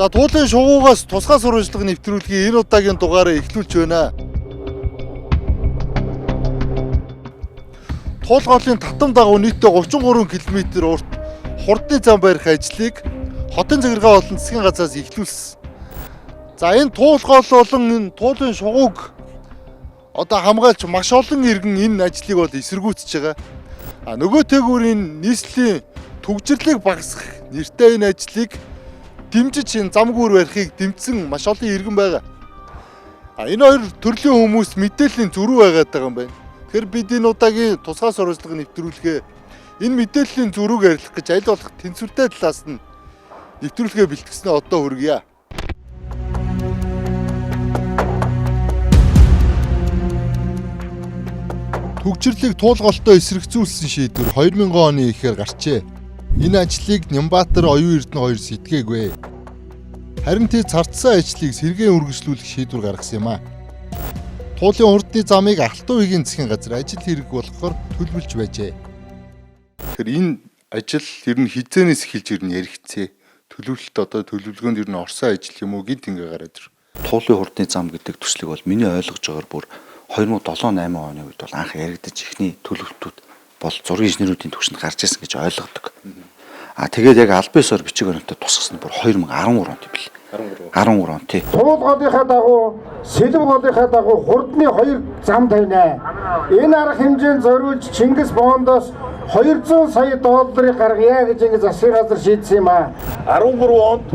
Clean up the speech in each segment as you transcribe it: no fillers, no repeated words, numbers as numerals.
За туулын шугуугаас тусгай сурвалжлага нэвтрүүлгийн энэ удаагийн дугаараа эхлүүлж байна. Туул голын татам дагуу нийтдээ 33 км урт хурдны зам барих ажлыг хотын захиргаа болон засгийн газраас эхлүүлсэн. За энэ туул гол болон энэ туулын шугууг одоо хамгаалж маш олон иргэн энэ ажлыг бол эсэргүүцэж байгаа. Нөгөө тэгүүрийн нийслэлийн түгжирлийг багасгах нэртэй энэ ажлыг дэмжиж энэ зам гүүр барихыг дэмжсэн маш олон иргэн байгаа. Энэ хоёр төрлийн хүмүүс мэдээллийн зөрүү байгаад байгаа юм байна. Тэгэхээр бид энэ удаагийн тусгай сурвалжлага нэвтрүүлгээ энэ мэдээллийн зөрүүг арилгах гэж аль болох тэнцвэртэй талаас нь нэвтрүүлгээ бэлтгэснээ одоо хүргье. Түгжирлийг туулголтоо эсрэгцүүлсэн шийдвэр 2000 оны эхээр гарчээ. Энэ ажлыг Нямбатар, Оюун Эрдэнэ хоёр сэтгэгээгүй. Харин тэр цардсан ажлыг сэргээн үргэлжлүүлэх шийдвэр гаргасан юм а. Туулын хурдны замыг Алтан уугийн засгийн газар ажил хэрэг болгохоор төлөвлөж байжээ. Тэгэхээр энэ ажил ер нь хизээнээс эхэлж ирнэ яригдсэ. Төлөвлөлт одоо төлөвлөгөөнд ер нь орсон ажил юм уу гинт ингээ гараад ир. Туулын хурдны зам гэдэг төслийг бол миний ойлгож байгаагаар бүр 2007-8 оны үед бол анх яригдаж ихний төлөвлөлтүүд бол зургийн инженеруудын түвшинд гарч ирсэн гэж ойлгодог. Тэгээд яг аль биесээр бичиг баримтад тусгасан нь бүр 2013 онд юм бэл. 13 он тий. Туул голынхаа дагуу, Сэлэв голынхаа дагуу хурдны хоёр зам тавина. Энэ арга хэмжээнд зориулж Чингис Боондоос 200 сая долларыг гаргая гэж ингэ засгийн газар шийдсэн юм а. 13 онд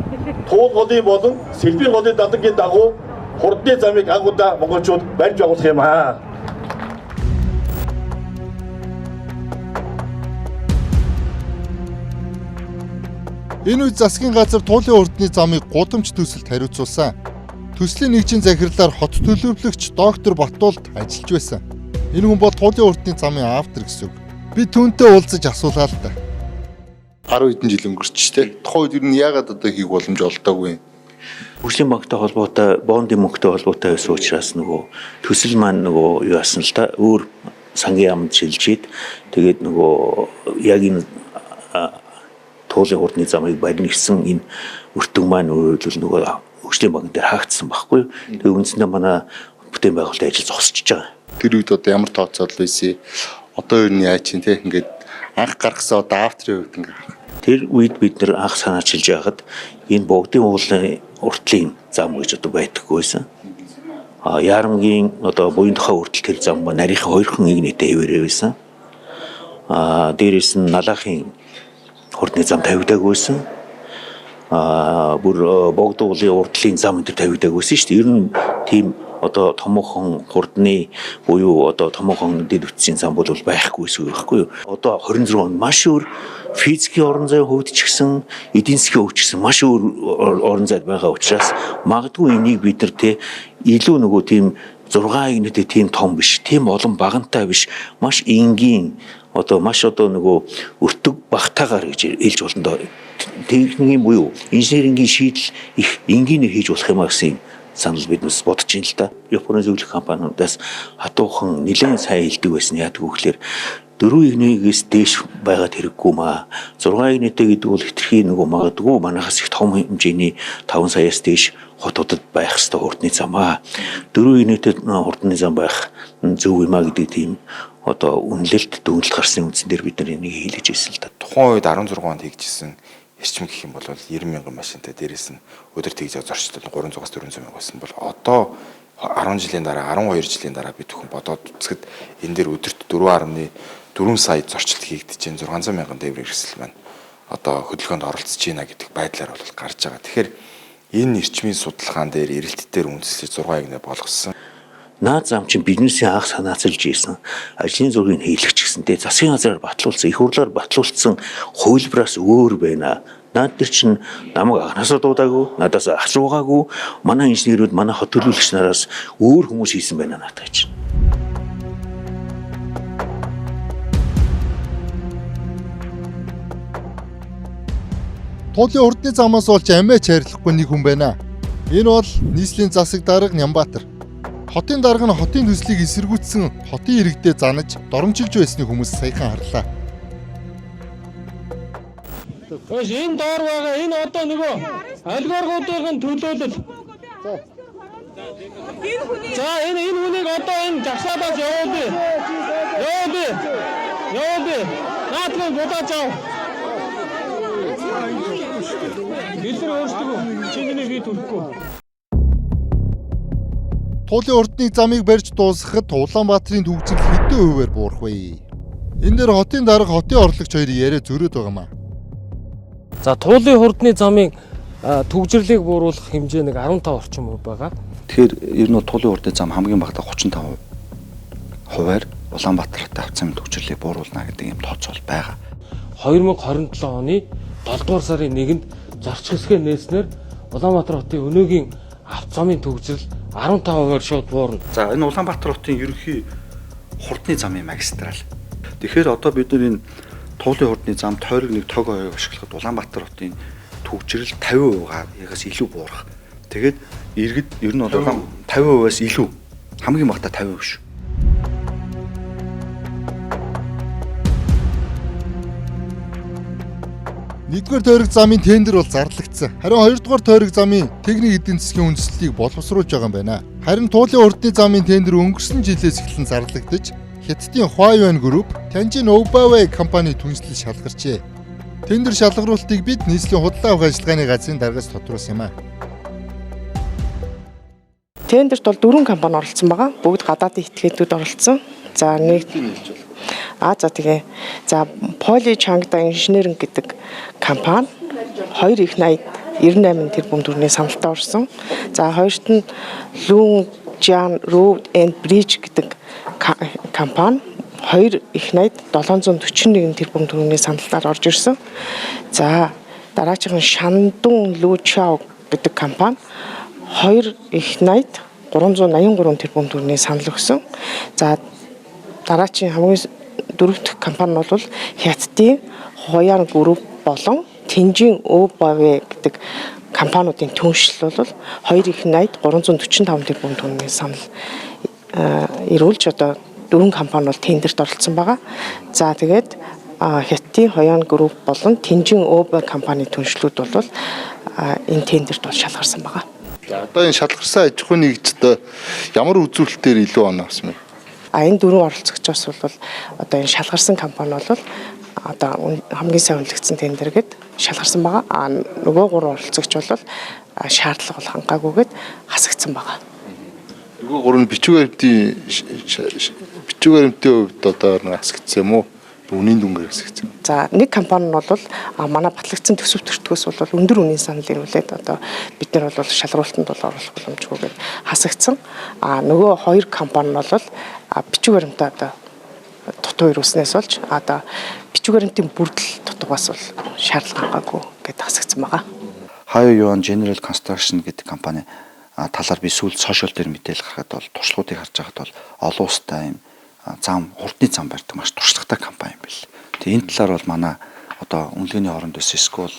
Туул голын болон Сэлбийн голын дадлгийн дагуу хурдны замыг агуудаа монголчууд барьж байгуулах юм аа. Энэ үед засгийн газар туулын хурдны замыг гудамж төсөлд хариуцуулсан. Төслийн нэгжийн захирлаар хот төлөвлөгч доктор Батуулд ажиллаж байсан. Энэ хүн бол туулын хурдны замын автор гэсэн үг. Би түүнтэй уулзаж асуулаа л да. 10 хэдэн жил өнгөрчтэй. Тухайн үед ер нь яагаад одоо хийх боломж олдоогүй юм? Хөгжлийн банктай холбоотой, бондын мөнгөтэй холбоотой байсан учраас нөгөө төсөл маань нөгөө юу асан л та өөр сангийн яамд шилжээд тэгээд нөгөө яг энэ туулын хурдны замыг барьна гэсэн энэ өртөг маань өөрөлдөл нөгөө хөгжлийн банк дээр хаагдсан байхгүй. Тэгээд үндсэндээ манай бүтээн байгуулалтын ажил зогсчихж байгаа. Тэр үед одоо ямар тооцоол байсан? Одоо ер нь яа чинь те ингээд анх гаргасан одоо авторын үед ингээд тэр үед бид нэр анх санаачилж байхад энэ богдын уулын уртлын зам гэж одоо байдаггүй байсан. Ярамгийн одоо буян тухай хүртэл тэр зам нарийнхаа хоёрхан игнэтэй хэвээрээ байсан. Дээрээс нь налахын хурдны зам тавигдаагүй байсан. Бүр богдын уулын уртлын зам энэ тавигдаагүй байсан шүү дээ. Ер нь тийм одоо томоохон хурдны буюу одоо томоохон дэд үтсийн зам бол байхгүй гэсэн үг байхгүй юу. Одоо 26 он маш өөр физикийн орон зайг хувьд ч гэсэн эдийн засгийн хувьд ч гэсэн маш өөр орон зай байгаа учраас магадгүй энийг бид нар те илүү нөгөө тийм 6 игнэтэй тийм том биш, тийм олон багантай биш, маш энгийн одоо маш одоо нөгөө өртөг багтаагаар гэж хэлж болно доо. Техникийн буюу инженерингийн шийдэл их энгийнээр хийж болох юм а гэсэн санал биднээс бодож ин л та. Японы зөвлөх компаниудаас хатуухан нэлээд сайн хэлдэг байсан. Яадаг вэ гэхээр 4 игнээс дээш байгаад хэрэггүй маа. 6 игнэтэй гэдэг бол хэтэрхий нөгөө магадгүй манайхаас их том хэмжээний 5 саяас дээш хотуудад байх ёстой хурдны зам аа. 4 игнэтэй хурдны зам байх зөв юм а гэдэг тийм одоо үнэлэлт дүгнэлт гарсны үндсэн дээр бид нар энийг хийлгэж ирсэн л та. Тухайн үед 16 онд хийгдсэн эрчим гэх юм бол 90,000 машинтай дээрээс нь өдөр тэгж зорчтол 300-аас 400 мянга байсан бол одоо 10 жилийн дараа 12 жилийн дараа бид бүхэн бодоод үзэхэд энэ дээр өдөрт 4.4 сая зорчилт хийгдэж чинь 600 мянган төгрөг хэрэгсэл маань одоо хөдөлгөөнд оролцож байна гэдэг байдлаар бол гарч байгаа. Тэгэхээр энэ эрчмийн судалгаан дээр эрэлтдээр үндэслэж 6 игнэ болгосон. Наад зам чинь бизнесийн анх санаацалж ийсэн ажлын зургийг хийлгэж гисэнтэй засгийн газраар батлуулсан их хурлаар батлуулсан хувилбараас өөр байна. Наад дээр чинь намайг анхаасаа дуудаагүй, надаас асуугаагүй, манай инженерүүд, манай хот төлөвлөгч нараас өөр хүмүүс хийсэн байна надад гэж. Туулын хурдны замаас болж амиач харилцахгүй нэг хүн байна. Энэ бол нийслэлийн засаг дарга Нямбатар. Хотын дарга нь хотын төслийг эсэргүүцсэн хотын иргэдэд занаж доромжилж байсны хүмүүс саяхан харлаа. Өөш энэ доор байгаа энэ одоо нөгөө олигархуудын төлөөлөл. За энэ хүнийг одоо энэ жагсаалаас явуулъя. Наадмын бодож ав. Илэр өөрсдөө чиний бий төрөхгүй. Туулын урдны замыг барьж дуусгахад Улаанбаатарын төвчл хэдэн хувиар буурах вэ? Энэ дээр хотын дарга хотын орлогч хоёрын яриа зөрөөд байгаа маа. За туулын хурдны замын төгжрлийг бууруулах хэмжээ нэг 15 орчим хувь байгаа. Тэгэхээр ер нь туулын урдны зам хамгийн багадаа 35 хувиар Улаанбаатар хотын авцсан төгжрлийг бууруулна гэдэг юм тооцоол байгаа. 2027 оны 7 дугаар сарын 1-нд зарч хэсгээ нээснээр Улаанбаатар хотын өнөөгийн авто замын төгжрөл 15%-аар шууд буурна. За энэ Улаанбаатар хотын ерөнхий хурдны замын магистрал. Тэгэхээр одоо бид нар энэ туулын хурдны зам тойрог нэг тог оёг ашиглахад Улаанбаатар хотын төгжрөл 50%-аас илүү буурах. Тэгээд иргэд ер нь бол 50%-аас илүү хамгийн багадаа 50% шүү. Нэгдүгээр тойрог замын тендер бол зарлагдсан. Харин хоёрдугаар тойрог замын техник эдийн засгийн үндэслэлийг боловсруулж байгаа юм байна. Харин туулын урдны замын тендер өнгөрсөн жилээс эхлэн зарлагдаж, Хятадын Huayuan Group, Tianjin Obaway компани түншлэл шалгарчээ. Тендер шалгаруултыг бид нийслэлийн худалдаа авах ажиллагааны газрын даргаас тодруулсан юм а. Тендерт бол 4 компани оролцсон байгаа. Бүгд гадаадын этгээдүүд оролцсон. За нэг Poly Changda Engineering гэдэг компани 2 их 98 тэрбум төгрөгийн саналтай орсон. За хоёрт нь Lunjian Road and Bridge гэдэг компани 2 их 741 тэрбум төгрөгийн саналтаар орж ирсэн. За дараагийн Shandong Luqiao гэдэг компани 2 их 383 тэрбум төгрөгийн санал өгсөн. За дараагийн хамгийн дөрөвт компани бол Хятадын Huayuan Group болон Tianjin Obaway гэдэг компаниудын түншлэл бол 2 их 345 тэрбум төгрөгийн санал ирүүлж одоо 4 компани бол тендерт оролцсон байгаа. За тэгээд Хятадын Huayuan Group болон Tianjin Obaway компани түншлүүд бол энэ тендерт бол шалгарсан байгаа. За одоо энэ шалгарсан аж ахуйн нэгжид ямар үзүүлэлтээр илүү оноо авсан бэ? Энэ 4 оролцогчоос бол одоо энэ шалгарсан компани бол одоо хамгийн сайн үнэлэгдсэн тендер гэд шалгарсан байгаа. Нөгөө 3 оролцогч бол шаардлага бол хангаагүйгээд хасагдсан байгаа. Нөгөө 3 нь бичиг баримтын хувьд одоо хасагдсан юм уу? Үнийн дүнгээр хасагдсан. За нэг компани нь бол манай батлагдсан төсөв төртгөөс бол өндөр үнийн санал ирүүлээд одоо бид нар бол шалгуултанд бол оруулах боломжгүйгээр хасагдсан. Нөгөө 2 компани нь бол бичиг баримтаа одоо дутуу ирүүлснээс болж одоо бичиг баримтын бүрдэл дутуугаас бол шаардлага хангаагүй гэдээ хасагдсан байгаа. Huayuan General Construction гэдэг компани талаар би сүүлд сошиал дээр мэдээлэл гаргахад бол туршлагуудыг харж байхад бол олон улстай юм зам хурдны зам барьдаг маш туршлагатай компани юм бэл. Тэгээ энэ талаар бол манай одоо үнэлгээний хооронд эсвэл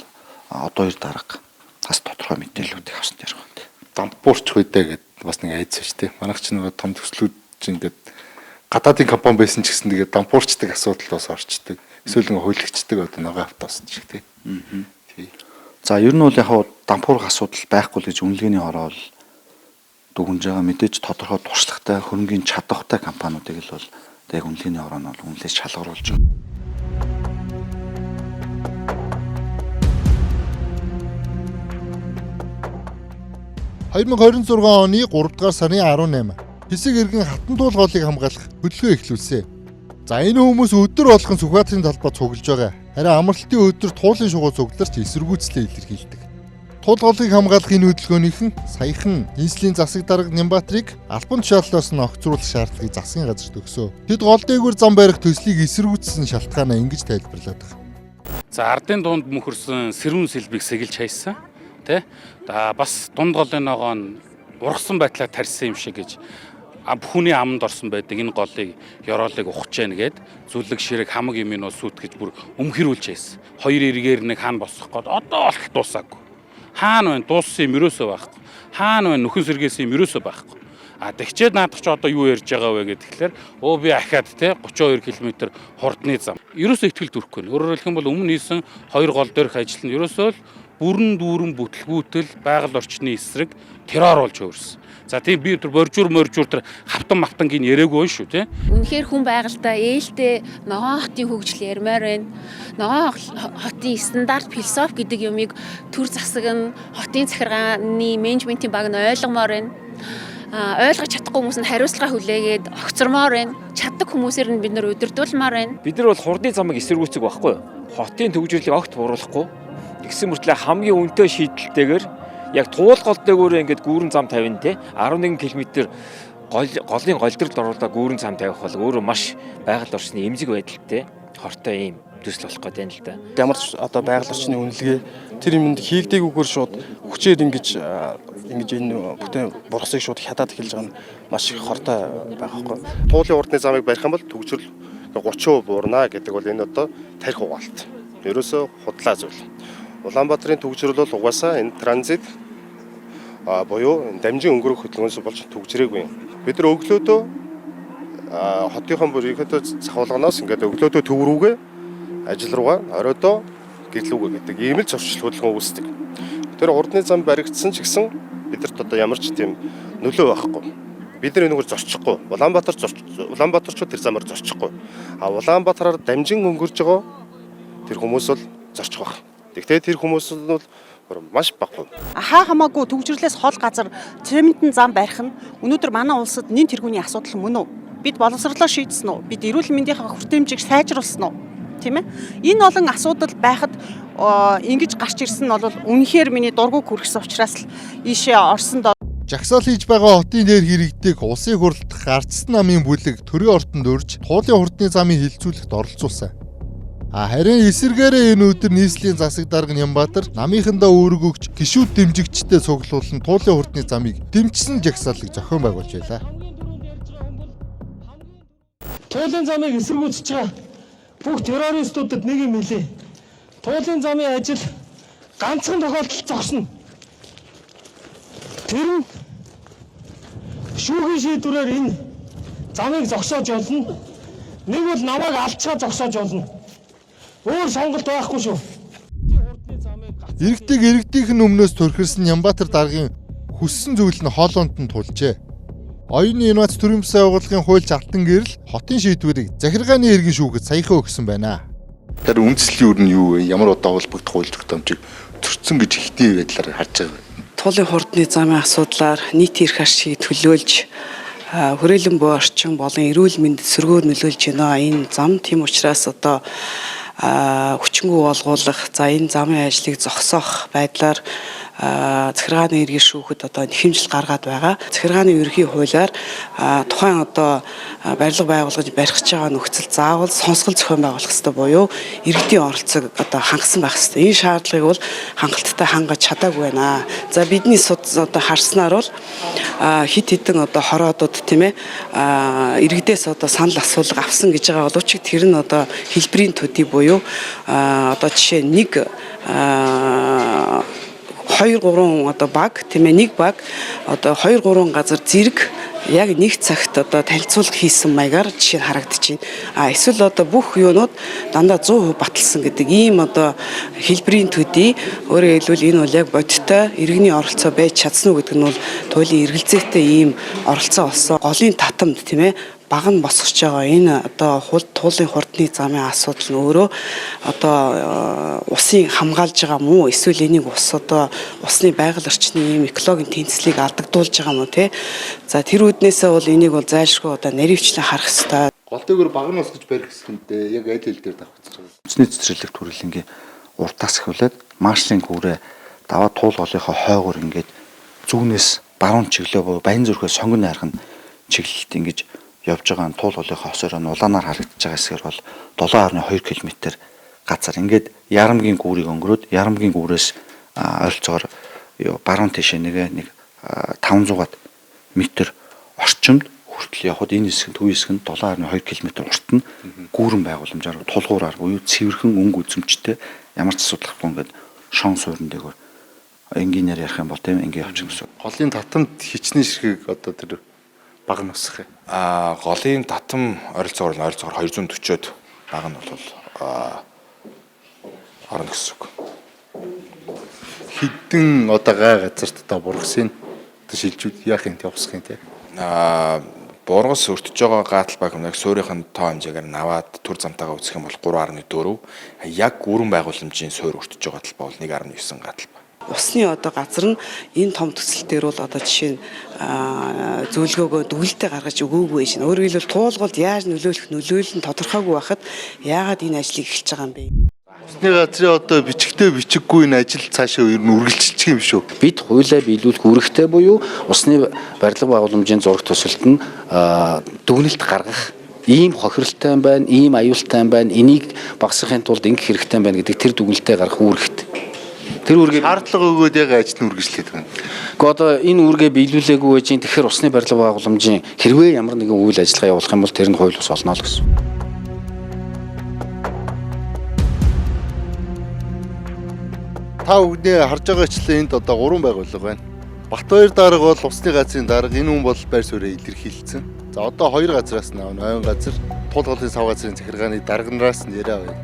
одоо 2 дарга бас тодорхой мэдээллүүдийг авсан дээр байна. Дампуурч хөдөө гэдэг бас нэг айц шүү дээ. Манайх ч нэг том төслүүд чинь ингээд гадаадын компани байсан ч гэсэн тэгээд дампуурчдаг асуудал бас орчдөг. Эсвэл нэг хөлөгчдөг одоо ногоо автоос шиг тий. За ер нь бол яг дампуурах асуудал байхгүй л гэж үнэлгээний хороо бол дүгнж байгаа. Мэдээж тодорхой туршлагатай хөрөнгөний чадвартай компаниудыг л бол яг үнэлгээний хороо нь бол үнэлж шалгаруулж байгаа. «2026 оны 3 дугаар сарын 18 хэсэг иргэн хатан туулгоолыг хамгаалах хөдөлгөөн эхлүүлсэн. За энэ хүмүүс өдөр болгон Сүхбаатарын талбай цуглаж байгаа. Харин амралтын өдөр туулын шугуу цугларч эсэргүүцлээ илэрхийлдэг. Туулгоолыг хамгаалах энэ хөдөлгөөнийхэн саяхан нийслэлийн засаг дарга Нямбаатрыг албан тушааллаас нь огцруулах шаардлагыг засгийн газарт өгсөө. Тэд гол дээгүүр зам барих төслийг эсэргүүцсэн шалтгаанаа ингэж тайлбарлаад байгаа. За ардын дунд мөхөрсөн сэрүүн сэлбийг сэгэлж хайсан. Тэ? Бас дунд голын ногоо нь ургасан байдлаар тарьсан юм шиг гэж бүхний аманд орсон байдаг энэ голыг ёроолыг ухаж яана гэд зүлэг ширэг хамаг юм нь сүйтгэж бүр өмхөрүүлж байсан. 2 эргээр нэг хаан босох гээд одоо болт дуусаагүй. Хаана байна дууссан юм ерөөсөө байхгүй. Хаана байна нөхөн сэргээсэн юм ерөөсөө байхгүй. Тэгчээд наадах чи одоо юу ярьж байгаа вэ гэхээр би ахаад те 32 км хурдны зам. Ерөөсөө ихтгэл төрөхгүй. Өөрөөр хэлэх юм бол өмнө хийсэн 2 гол дээрх ажил нь ерөөсөө л бүрэн дүүрэн бүтлгүүтэл байгаль орчны эсрэг террор болж өөрсөн. За тийм би тэр боржуур тэр хавтан яриаггүй шүү те. Үнэхээр хүн байгальтай ээлтэй ногоон хотын хөгжил ярмаар байна. Ногоон хотын стандарт философи гэдэг юмыг төр засаг нь хотын захиргааны менежментийн баг нь ойлгомоор байна. Ойлгож чадахгүй хүмүүс нь хариуцлага хүлээгээд огцормоор байна. Чаддаг хүмүүсээр нь бид нэр удирдуулмаар байна. Бид нар бол хурдны замыг эсэргүүцэх байхгүй юу? Хотын төвжирлийг огт бууруулахгүй. Тэгсэн мөртлөө хамгийн үнэтэй шийдэлтэйгээр яг туулгол дээгүүрээ ингээд гүүрэн зам тавина те 11 км голын голдролд оруулаад гүүрэн зам тавих бол өөрөө маш байгаль орчны эмзэг байдалтай хортой ийм төсөл болох гэдэг юм л да. Ямар ч одоо байгаль орчны үнэлгээ тэр юмд хийгдээгүйгээр шууд хүчээр ингэж энэ бүтээн бургасыг шууд хядаад эхэлж байгаа нь маш их хортой байгаа хгүй. Туулын урдны замыг барих юм бол төгжрөл 30% буурна гэдэг бол энэ одоо тарих угаалт. Ерөөсө худлаа зүйл. Улаанбаатарын төгжрөл бол угаасаа энэ транзит буюу дамжин өнгөрөх хөдөлгөөнөөс болж төгжрээгүй. Бид нар өглөөдөө хотынхон бүр ихэдэ цахуулганаас ингээд өглөөдөө төв рүүгээ ажил руугаа оройдоо гэрэл рүүгээ гэдэг ийм л зуршил хөдөлгөөн үүсдэг. Тэр урдны зам баригдсан ч гэсэн бидэрт одоо ямар ч тийм нөлөө байхгүй. Бид нар энэгээр зорчихгүй. Улаанбаатарчууд тэр замаар зорчихгүй. Улаанбаатараар дамжин өнгөрж байгаа тэр хүмүүс бол зорчих байх. Тэгтээ тэр хүмүүс нь бол маш бага. Хамаагүй төгжрлээс хол газар цементэн зам барих нь өнөөдөр манай улсад нэн тэргүүний асуудал мөн үү? Бид боловсрлоо шийдсэн үү? Бид эрүүл мэндийнхаа хүртээмжийг сайжруулсан уу? Тийм ээ? Энэ олон асуудал байхад ингэж гарч ирсэн нь бол үнэхээр миний дургуй хүргэсэн учраас л ийшээ орсонд Жагсаал хийж байгаа хотын дээр хэрэгдэг улсын хурлдах ардсан намын бүлэг төрийн ортонд урьж туулын хурдны замыг хилцүүлэхэд оролцуулсан. Харин эсэргээрээ энэ өдөр нийслэлийн засаг дарга Нямбаатар намынхандаа өөргөгч гишүүд дэмжигчтэй цуглуулсан туулын хурдны замыг дэмжсэн жагсаалыг зохион байгуулж байлаа. Туулын замыг эсэргүүцэж байгаа бүх террористуудад нэг юм хэлээ. Туулын замын ажил ганцхан тохиолдолд зогсно. Тэр нь шүүхийн шийдвэрээр энэ замыг зогсоож болно. Нэг бол намайг алчгаа зогсоож болно. Өөр сонголт байхгүй шүү. Иргэдийнхэн өмнөөс төрхирсэн Нямбаатар даргын хүссэн зүйл нь хоолоонд нь тулжээ. Оюуны инновац төрийн засгийн байгууллагын хуульч Алтан гэрэл хотын шийдвэрийг захиргааны иргэн шүүхэд саяхан өгсөн байна. Тэр үндэслэл юу нь юу вэ? Ямар удаа холбогдох хууль тогтоомжийг зөрчсөн гэж ихтэй байдлаар харж байгаа. Туулын хурдны замын асуудлаар нийтийн эрх ашиг төлөөлж хүрээлэн буй орчин болон эрүүл мэндэд сөргөөр нөлөөлж байна. Энэ зам тийм учраас одоо хүчингү олгуулах, за энэ замын ажлыг зогсоох байдлаар захиргааны иргэн шүүхэд одоо нэхэмжил гаргаад байгаа. Захиргааны ерөнхий хуулиар тухайн одоо барилга байгуулгаж барих гэж байгаа нөхцөл заавал сонсгол зохион байгуулах ёстой буюу иргэдийн оролцоог одоо хангасан байх ёстой. Энэ шаардлагыг бол хангалттай хангаж чадаагүй байна. За бидний одоо харснаар бол хит хитэн одоо хороодод тийм ээ иргэдээс одоо санал асуулга авсан гэж байгаа боловч тэр нь одоо хэлбэрийн төдий буюу одоо жишээ нэг 2-3 одоо баг тийм ээ нэг баг одоо 2-3 газар зэрэг яг нэг цагт одоо танилцуулга хийсэн маягаар жишээ харагдаж байна. Эсвэл одоо бүх юунууд дандаа 100% баталсан гэдэг ийм одоо хэлбэрийн төдий өөрөөр хэлбэл энэ бол яг бодиттой иргэний оролцоо байж чадсан уу гэдэг нь бол туйлын эргэлзээтэй ийм оролцоо болсон. Голын татамд тийм ээ баг нь босгож байгаа энэ одоо туулын хурдны замын асуудал нь өөрөө одоо усын хамгаалж байгаа мó эсвэл энийг ус одоо усны байгаль орчны ийм экологийн тэнцлийг алдагдуулж байгаа мó те. За тэр үүднээсээ бол энийг бол зайлшгүй одоо наривчлан харах хэрэгтэй. Гол дээгүүр баг нь ус гэж барих гэсэндээ яг аль хэл дээр давхацж байгаа. Үндэсний цэцэрлэгт хүрээлэнгийн уртаас эхлээд маршрын гүүрээ даваа туул голынхоо хойгоор ингээд зүүнээс баруун чиглэлөө баян зүрхээс сонгон найрах нь чиглэлт ингэж явж байгаа туул голынхоо хосоор нь улаанаар харагдаж байгаа хэсгэр бол 7.2 км газар ингээд ярамгийн гүүрийг өнгөрөөд ярамгийн гүүрээс ойролцоогоор баруун тишээ нэг 500 м орчимд хүртэл явхад энэ хэсэг төв хэсэг нь 7.2 км урт нь гүүрэн байгууламжаар тулгуураар буюу цэвэрхэн өнгө үзэмжтэй ямар ч асуудалгүй ингээд шон суурин дээгүүр энгийнээр ярих юм бол тийм ингээд явчих гэсэн. Голын татамд хичнээн ширхэг одоо тэр баг нь усах юм. Голын татам ойролцоогоор 240-од баг нь бол орно гэсэн үг. Хэдэн одоо гай газарт одоо бургасын шилжүүд яах юм те усах юм те. Бургас өртөж байгаа гатал баг нэг суурийн тоо хэмжээгээр наваад төр замтайгаа үзэх юм бол 3.4. Яг өрн байгууламжийн суур өртөж байгаа талбай бол 1.9 гатал баг. Усны одоо газар нь энэ том төсөл дээр бол одоо жишээ нь зөвлөгөөгөө дүгэлтэд гаргаж өгөөгүй шин. Өөрөөр хэлбэл туулгалд яаж нөлөөлөл нь тодорхойгүй байхад яагаад энэ ажлыг эхэлж байгаа юм бэ? Усны газрын одоо бичгтэй бичиггүй энэ ажил цаашаа ер нь үргэлжилчих юм шүү. Бид хуулиа биелүүлэх үүрэгтэй буюу усны барилга байгууламжийн зураг төсөлд нь дүгнэлт гаргах ийм хохиролтой байна, ийм аюултай байна, энийг багасгахын тулд ингэх хэрэгтэй байна гэдэг тэр дүгнэлтээ гаргах үүрэгтэй. Тэр үүргээ шаардлага өгөөд яг ажил нь үргэлжлэх байна. Гэхдээ одоо энэ үүргээ биелүүлээгүй байж энэ тэгэхээр усны барилга байгууламжийн хэрвээ ямар нэгэн үйл ажиллагаа явуулах юм бол тэр нь хууль бус олно л гэсэн. Та бүгдээ харж байгаачлаа энд одоо 3 байгууллага байна. Батбаяр дарга бол усны газрын дарга, энэ хүн бол байр суурьаа илэрхийлсэн. За одоо 2 газраас нь ойн газар, туулгалын сав газрын захиргааны дарганараас нь яриа байна.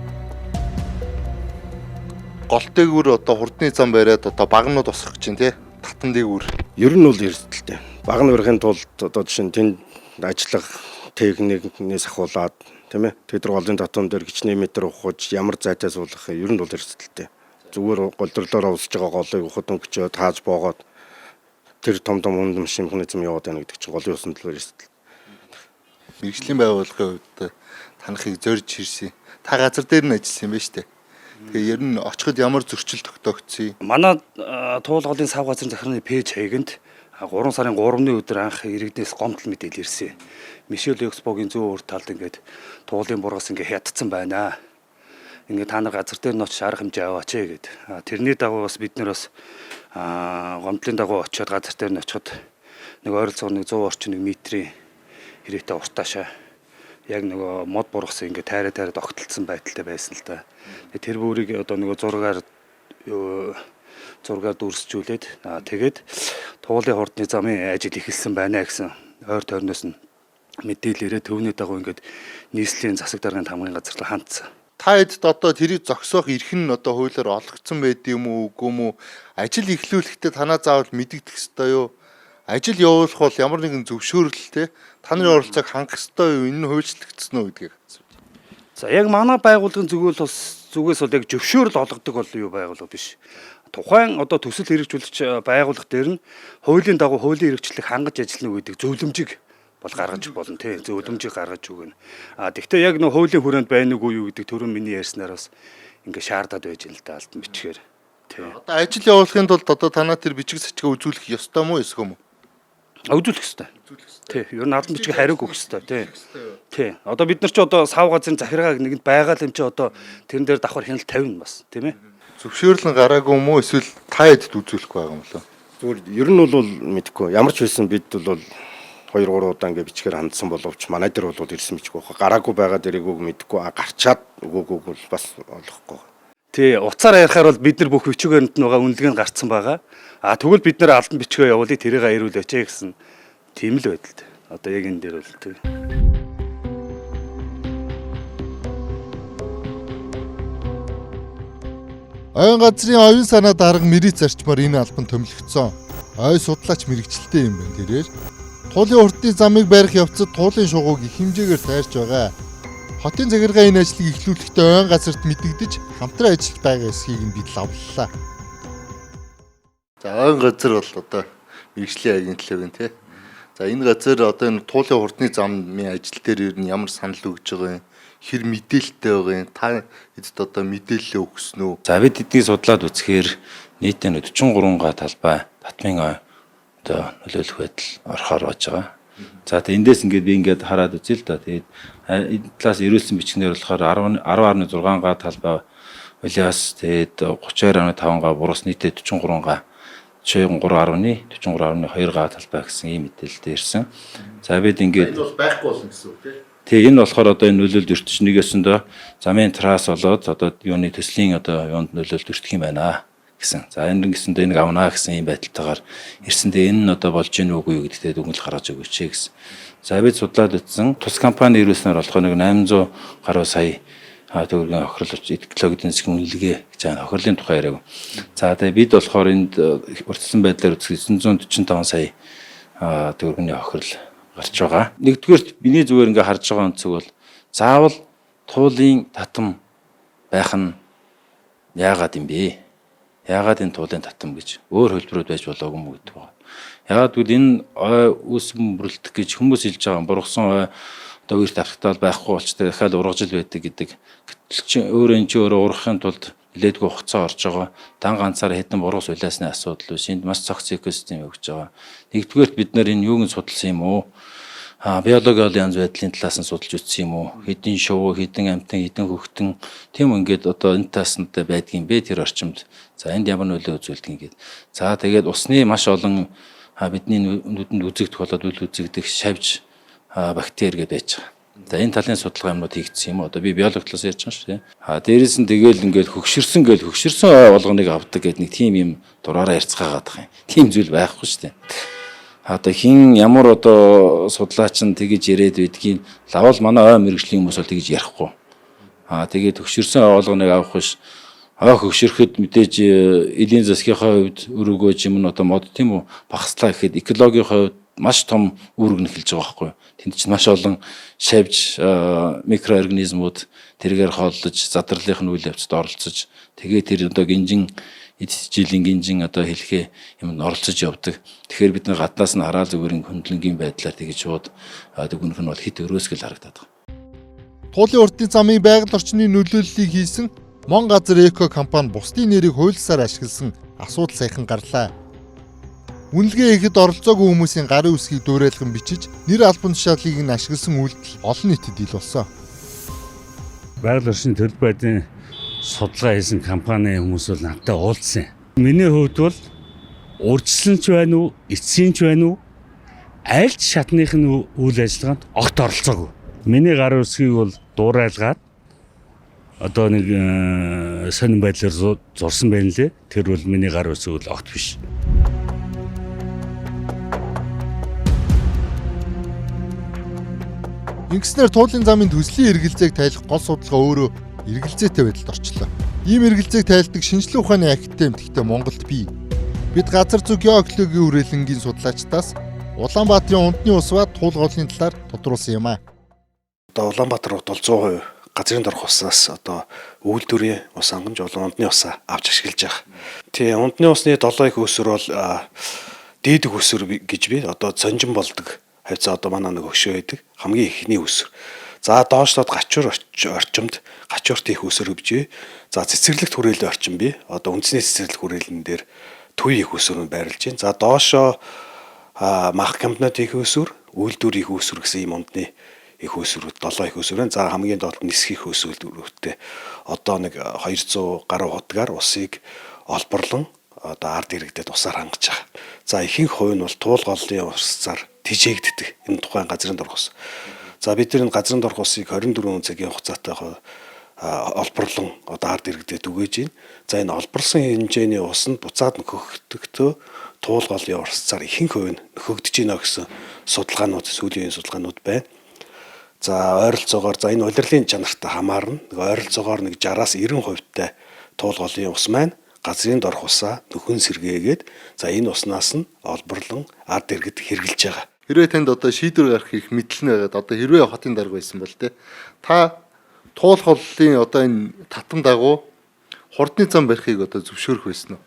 Голтойгүр одоо хурдны зам бариад одоо багнууд босгох гэж байна те. Татан дээгүр. Ер нь бол эрсдэлтэй. Баг нь барихын тулд одоо жишээ нь тэнд ажиллах техникнээс ахуулаад тийм ээ. Тэд нар голын татвар дээр хичнээн метр ухаж ямар зайтай суулгах ер нь бол эрсдэлтэй. Зүгээр голдрлороо усж байгаа голыг ухад өнгөчөө тааж боогоод тэр том хүнд механизм яваад байна гэдэг чинь голын усан төлөөр эрсдэл. Мэргэжлийн байгууллагын хувьд танахыг зорж ирсэн. Та газар дээр нь ажилласан юм байна шүү дээ. Тэгээ ер нь очиход ямар зөрчил тогтоогдсон юм? Манай туулгалын сав газрын захиргааны пэйж хаягэнд 3 сарын 3-ны өдөр анх иргэднээс гомдол мэдээлэл ирсэн. Мишель Экспогийн зүүн урд талд ингээд туулын бургас ингээд хятадсан байна. Ингээд та нар газар дээр нь очиж арга хэмжээ аваач гэд. Тэрний дагуу бас бид нар бас гомдлын дагуу очиод газар дээр нь очиход нэг ойролцоогоор 100 орчим метрийн хэрэгтэй уртаашаа яг нөгөө мод бургас ингээд тайраад огтлцсан байдалтай байсан л да. Тэр бүрийг одоо нөгөө зургаар дүрсжүүлээд тэгээд туулын хурдны замын ажил эхэлсэн байна гэсэн ойр тойрноос нь мэдээлэлээ төвний дагуу ингээд нийслэлийн засаг даргын тамгын газар руу хандсан. Та эдд одоо тэрийг зогсоох эрх нь одоо хуулиар олгогдсон байд юм уу үгүй юм уу? Ажил эхлүүлэхдээ танаа заавал мэдэгдэх ёстой юу? Ажил явуулах бол ямар нэгэн зөвшөөрлөлтэй та нарын оролцоог хангах ёстой юу? Энэ нь хуульчлагдсан уу гэдгийг асууж. За яг манай байгууллагын зүгээс бол яг зөвшөөрөл олгодог бол юу байгууллага биш. Тухайн одоо төсөл хэрэгжүүлэгч байгууллага дээр нь хуулийн дагуу хуулийн хэрэгжлийг хангаж ажиллана гэдэг зөвлөмжийг бол гаргаж болно тий зөвлөмжийг гаргаж өгнө. Тэгвэл яг нөө хуулийн хүрээнд байна уу юу гэдэг төрөн миний ярьснаар бас ингээ шаардаад байж юм л да алтан бичгээр. Тий. Одоо ажил явуулахын тулд одоо танаа тэр бичиг сачгаа үзүүлэх ёстой мó эсвэл юм уу? Үзүүлэх ёстой. Тий. Ер нь албан бичиг хариуг өгөх ёстой тий. Тий. Одоо бид нар ч одоо сав газрын захиргааг нэгэнд байгаа юм чи одоо тэрэн дээр давхар хяналт тавина бас тийм ээ. Зөвшөөрөл нь гараагүй юм уу эсвэл та эдд үзүүлэхгүй байгаа юм лөө? Зүгээр ер нь бол мэдэхгүй. Ямар ч байсан бид бол 2-3 удаа ингээ бичгээр хандсан боловч манай дээр бол ирсэн бичгүй байна. Гараагүй байгаа дэрийг үг мэдэхгүй. Гарчаад өгөөгүй бол бас олохгүй. Тий, уцаар ярихаар бол бид нар бүх бичгөөнд нь байгаа үнэлгээ нь гарцсан байгаа. Тэгвэл бид нар алдан бичгөө явуулъя тэрийг хариулаач гэсэн тийм л байдалтай. Одоо яг энэ дээр бол тий. Ойн газрын оюун санаа дарга мэрий зарчмаар энэ албан томилогдсон. Ой судлаач мэрэгчлээ юм байна тэрээр. Туулын хурдны замыг барих явцад туулын шугууг их хэмжээгээр тайрч байгаа. Хотын захиргаа энэ ажлыг эхлүүлэхдээ ойн газарт мэдэгдэж хамтран ажиллаж байгаа эсхийг нь бид лавллаа. За ойн газар бол одоо мэрэгжлийн агентлаг байна тий. За энэ газар одоо энэ туулын хурдны замын ажил дээр ер нь ямар санал өгж байгаа юм? Хэр мэдээлэлтэй байгаа юм? Та эцэд одоо мэдээлэл өгсөн үү? За бид эднийг судлаад үзэхээр нийтдээ 43 га талбай татмын одоо нөлөөлөх байдал орохоор байж байгаа. За тэгээ эндээс ингээд би ингээд хараад үзье л да. Тэгээд энэ талаас ирүүлсэн бичгнэр болохоор 10.6 га талбай улиас тэгээд 32.5 га бурус нийтдээ 43 га 43.2 га талбай гэсэн ийм мэдээлэлтэй ирсэн. За бид ингээд энэ бол байхгүй болно гэсэн үг тийм. Тэгээ энэ болохоор одоо энэ нөлөөлөлд өртөж нэгээс нь замын трасс болоод одоо юуны төслийн одоо юунд нөлөөлөлд өртөх юм байна гэсэн. За энэ гэсэндээ нэг авнаа гэсэн юм байдалтайгаар ирсэндээ энэ нь одоо болж гин үгүй юу гэдэгтээ дүгнэлт гаргаж өгөөч гэсэн. За бид судлаад үзсэн тус компани ирүүлснээр болох нэг 800 гаруй сая төгрөгийн хохирол экологийн эдийн засгийн үнэлгээ гэж байгаа хохирлын тухай яриаг. За тэгээ бид болохоор энд урьдчилан байдлаар үзэхэд 945 сая төгрөгийн хохирол гарч байгаа. Нэгдүгээрт миний зүгээр ингээ харж байгаа өнцөг бол заавал туулын татам байх нь яагаад юм бэ? Яагаад энэ туулын татам гэж өөр хөлбөрөд байж болоогүй юм гэдэг байна. Яагаад гэвэл энэ ой үүсгэн бүрэлдэх гэж хүмүүс хэлж байгаа бургасан ой одоо үерт аврагтаал байхгүй болчтой дахиад ургажил байдаг гэдэг. Гэтэл чи өөрөө ургахын тулд нэлээдгүй хугацаа орж байгаа. Дан ганцаар хэдэн бургас улаасны асуудал биш. Энд маш цогц экосистем өгч байгаа. Нэгдүгээрт бид нар энэ юуг нь судалсан юм уу? Биологийн янз байдлын талаас нь судалж үзсэн юм уу? Хэдэн шувуу, хэдэн амтан, хэдэн хөхтөн тийм ингээд одоо энэ таасантай байдгийн бэ тэр орчимд. За энд ямар нөлөө үзүүлдэг ингээд. За тэгээд усны маш олон бидний нүдэнд үзэгдэх болоод үл үзэгдэх шавж бактери гэдэг байж байгаа. За энэ талын судалгаа юмнууд хийгдсэн юм. Одоо би биологи талаас ярьж байгаа шүү дээ. Дээрээс нь тэгэл ингээд хөгшөрсөн ой болгоныг авдаг гэдэг нэг тийм юм дураараа ярьцгаагаад байгаа юм. Тийм зүйл байхгүй шүү дээ. Одоо хин ямар одоо судлаач нь тэгэж яриад байдгийг лавал манай ой мэрэгжлийн хүмүүс бол тэгэж ярихгүй. Тэгээд хөгшөрсөн ой болгоныг авах биш. Ой хөгшөрөхөд мэдээж эдийн засгийнхаа хувьд өрөөгөөж юм нь одоо мод тийм үү багслаа гэхэд экологийн хувьд маш том үүрэг нь эхэлж байгаа байхгүй юу. Тэнд чинь маш олон шавж микроорганизмууд тэргээр хооллож задралынх нь үйл явцад оролцож тэгээд тэр одоо гинжин жилийн гинжин одоо хэлхээ юмд оролцож явдаг. Тэгэхээр бид нэг гаднаас нь хараад зүгээр хөндлөнгийн байдлаар тэгж шууд дүгнэх нь бол хит өрөөсгөл харагдаад байгаа. Туулын уртын замын байгаль орчны нөлөөллийг хийсэн Мон газар эко компани бусдын нэрийг хуульсаар ашигласан асуудал сайхан гарлаа. Үнэлгээ хийхэд оролцоогүй хүмүүсийн гарын үсгийг дуурайлан бичиж нэр албан тушаалыг нь ашигласан үйлдэл олон нийтэд ил болсон. Байгаль орчны төлөв байдлын судалгаа хийсэн компани хүмүүс бол надтай уулзсан. Миний хувьд бол урьдчилан ч байна уу, эцсийн ч байна уу, аль ч шатных нь үйл ажиллагаанд огт оролцоогүй. Миний гарын үсгийг бол дуурайлгаад одоо нэг сонин байдлаар зурсан байна лээ. Тэр бол миний гарын үсэг бол огт биш. Ингэснээр туулын замын төслийн эргэлзээг тайлах гол судалгаа өөрөө эргэлзээтэй байдалд орчлоо. Ийм эргэлзээг тайлдаг шинжилгээ ухааны академи эмтэгтэй Монголд бий. Бид газар зүйн геологийн хүрээлэнгийн судлаачдаас Улаанбаатарын унтны ус ба туулгын талаар тодруулсан юм аа. Одоо Улаанбаатар бол 100% газрын дорх усаас одоо үйлдвэрийн ус хангамж болон ундны усаа авч ашиглаж байгаа. Тэгээ ундны усны 7 их өсвөр бол дээдэх өсвөр гэж би одоо зонжин болдог хавцаа одоо манай нэг өгшөө байдаг хамгийн ихний өсвөр. За доошлоод гачуур орчимд гачуурт их өсвөр хөвжээ. За цэцэрлэгт хүрээлэн орчим би одоо үндэсний цэцэрлэг хүрээлэн дээр төвийн их өсвөр байрлаж байна. За доошоо мах комбинат их өсвөр, үйлдвэр их өсвөр гэсэн юм ундны их өсвөрүүд 7 их өсвөр байна. За хамгийн доод нисэх их өсвөрүүдтэй одоо нэг 200 гаруй хутгаар усыг олборлон одоо ард иргэдэд усаар хангаж байгаа. За ихэнх хувь нь бол туулгын усаар тижээгддэг энэ тухайн газрын дорх ус. За бид энэ газрын дорх усыг 24 цагийн хугацаатай олборлон одоо ард иргэдэд түгээж байна. За энэ олборлсон хэмжээний ус нь буцаад нөхөгдөгтөө туулгын усаар ихэнх хувь нь нөхөгдөж байна гэсэн судалгаанууд, сүүлийн судалгаанууд байна. За ойролцоогоор за энэ улирлын чанартай хамаарна. Ойролцоогоор нэг 60-аас 90% тай туулгын ус маань газрын дорх усаа нөхөн сэргээгээд за энэ уснаас нь олборлон ард иргэд хэрглэж байгаа. Хэрвээ танд одоо шийдвэр гаргах их мэдлэн байгаад одоо хэрвээ хотын дарга байсан бол та туулгын одоо энэ татам дагуу хурдны зам барихыг одоо зөвшөөрөх байсан уу?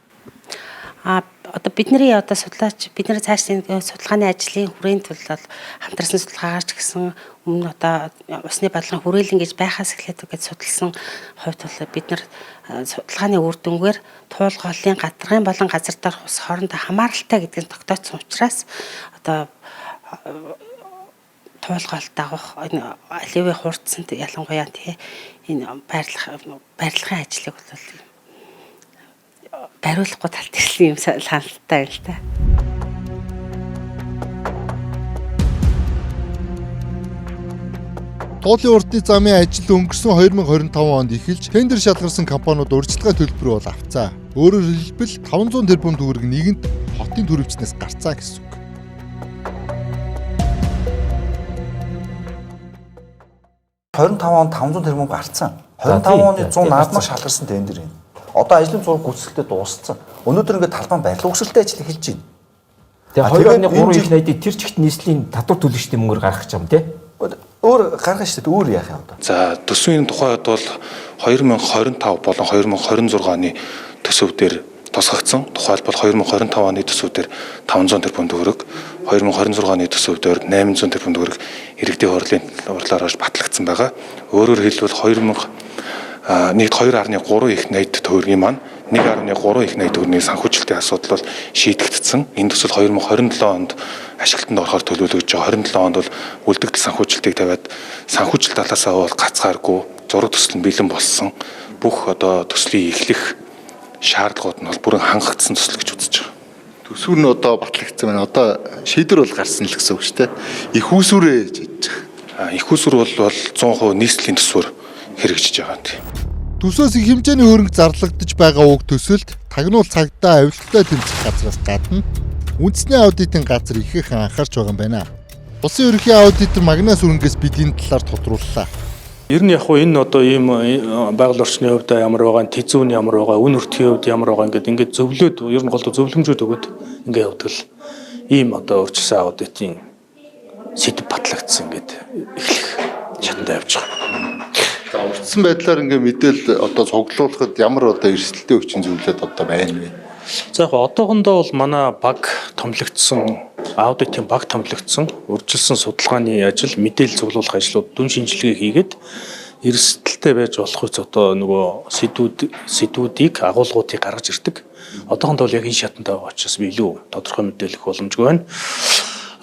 Одоо бидний одоо судлаач бид нар цааш судалгааны ажлын хүрээнд бол хамтарсан судалгаагаар ч гэсэн өмнө одоо усны бодлогын хүрээлэн гэж байхаас эхлээд гэж судалсан хувьд бол бид нар судалгааны үр дүнгээр туулгын гадаргын болон газар дорх ус хоорондоо хамааралтай гэдгийг тогтооцсон учраас одоо туулгаал дагах энэ аливаа хурдсанд ялангуяа энэ барилгын ажлыг бол бариулахгүй талт ирсэн юм саналтай байна л та. Туулын уртны замын ажил өнгөрсөн 2025 онд эхэлж тендер шалгарсан компаниуд урьдчилгаа төлбөр бол авцаа. Өөрөөр хэлбэл 500 тэрбум төгрөг нэгэнт хотын төрөвчнээс гарцаа гэсэн үг. онд 500 тэрбум гарцсан. 25 оны 100 наадмаар шалгарсан тендер юм. Одоо ажлын зураг гүйцэтгэлтэй дууссан. Өнөөдөр ингээд талбай барилга угсралтай ажил эхэлж байна. Тэгээ 2.3 их найдыг тэр чигт нийслэлийн татвар төлөгчдийн мөнгөөр гаргах гэж юм тий. Өөр гаргана шүү дээ. Өөр яах юм одоо. За төсвийн тухайд бол 2025 болон 2026 оны төсөв дээр тусгагдсан. Тухайлбал 2025 оны төсөв дээр 500 тэрбум төгрөг, 2026 оны төсөв дээр 800 тэрбум төгрөг иргэдийн хурлаар батлагдсан байгаа. Өөрөөр хэлбэл нийт 2.3 их найд төгрөгийн маань 1.3 их найд төгрөгийн санхүүжилтийн асуудал бол шийдэгдсэн. Энэ төсөл 2027 онд ашиглалтанд орохоор төлөвлөгдөж байгаа. 27 онд бол үлдэгдэл санхүүжилтийг тавиад санхүүжилт талаасаа бол гацгааргүй зураг төсөл нь бэлэн болсон. Бүх одоо төслийн эхлэх шаардлагууд нь бол бүрэн хангагдсан төсөл гэж үзэж байгаа. Төсвөр нь одоо батлагдсан байна. Одоо шийдвэр бол гарсан л гэсэн үг шүү дээ. Их усүрээ гэж хэлж байгаа. Их усүр бол 100% нийслэлийн төсвөр хэрэгжиж байгаа тийм. Төсөөс их хэмжээний хөрөнгө зарлагдаж байгаа уг төсөлд тагнуул цагдаа авилттай тэмцэх газраас гадна үндэсний аудитын газар ихэнх анхаарч байгаа юм байна. Улсын ерөнхий аудитор Магнас Үргэнгээс бидний талаар тодрууллаа. Ер нь яг энэ одоо ийм байгаль орчны хувьд ямар байгаа, тэзүүн ямар байгаа, үн өртгийн хувьд ямар байгаа ингээд зөвлөд ер нь голдо зөвлөмжүүд өгöd ингээд явдаг л ийм одоо урьдчилсан аудитын сэдв батлагдсан ингээд эхлэх шатанд явж байгаа. За урьдчилсан байдлаар ингээд мэдээл одоо цуглуулахад ямар одоо эрсдэлтэй хүчин зүйлүүд одоо байна вэ? За яг одоохондоо бол манай баг томилогдсон, аудитын баг томилогдсон, урьдчилсан судалгааны ажил, мэдээлэл цуглуулах ажлууд дүн шинжилгээ хийгээд эрсдэлтэй байж болох үс одоо нөгөө сэдвүүдийг агуулгуудыг гаргаж ирдэг. Одоохондоо бол яг энэ шатанд байгаа учраас би илүү тодорхой мэдээлэх боломжгүй байна.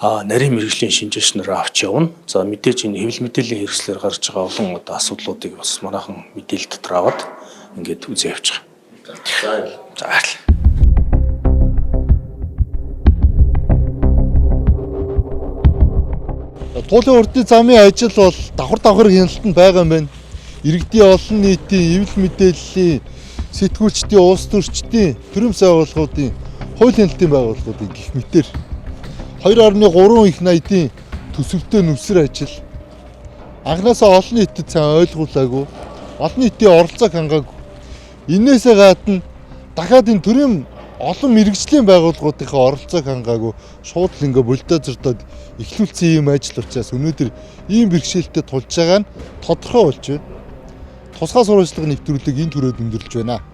Нарийн мэргэжлийн шинжилгээч нараа авч явна. За мэдээж энэ хэвлэл мэдээллийн хэрэгслээр гарч байгаа олон одоо асуудлуудыг бас манайхан мэдээлэл дотор аваад ингээд үзээ явж байгаа. За баярлалаа. Туулын уртны замын ажил бол давхар хяналтанд байгаа юм байна. Иргэдийн олон нийтийн эвлэл мэдээллийн сэтгүүлчдийн улс төрчдийн төрөмс байгууллагуудын хууль хяналтын байгууллагуудын гэх мэтэр 2.3 их найдын төсөвтэй нүсэр ажил анхнаасаа олон нийтэд сайн ойлгуулаагүй, олон нийтийн оролцоог хангаагүй. Инээсээ гадна дахиад энэ төрийн олон мэрэгжлийн байгууллагуудынхаа оролцоог хангаагүй шууд л ингээ бульдозердод эхлүүлсэн ийм ажил учраас өнөөдөр ийм бэрхшээлтэй тулж байгаа нь тодорхой болж байна. Тусгай сурвалжлага нэвтрүүлэг энэ төрөд өндөрлж байна.